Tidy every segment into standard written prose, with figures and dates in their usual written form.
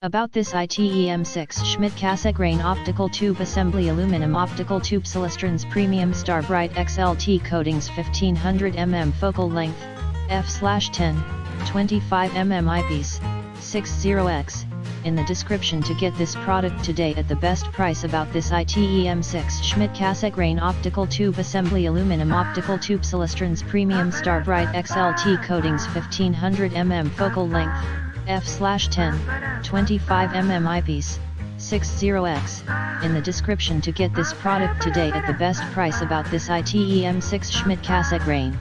About this ITEM6 Schmidt Cassegrain Optical Tube Assembly Aluminum Optical Tube Celestron's Premium Starbright XLT Coatings 1500 mm Focal Length, f/10, 25 mm eyepiece, 60x, in the description to get this product today at the best price. About this ITEM6 Schmidt Cassegrain Optical Tube Assembly Aluminum Optical Tube Celestron's Premium Starbright XLT Coatings 1500 mm Focal Length, f/10, 25 mm eyepiece, 60x, in the description to get this product today at the best price. About this ITEM6 Schmidt Cassegrain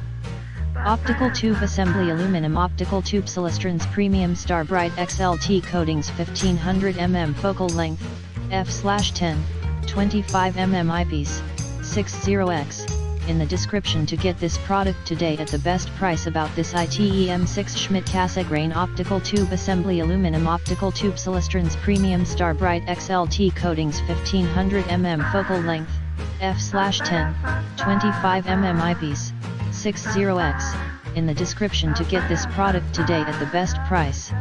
Optical Tube Assembly Aluminum Optical Tube Celestron's Premium Starbright XLT Coatings 1500 mm Focal Length, f/10, 25 mm eyepiece, 60x, in the description to get this product today at the best price. About this ITEM6 Schmidt Cassegrain Optical Tube Assembly Aluminum Optical Tube Celestron's Premium Starbright XLT Coatings 1500 mm Focal Length, f/10, 25 mm eyepiece, 60x, in the description to get this product today at the best price.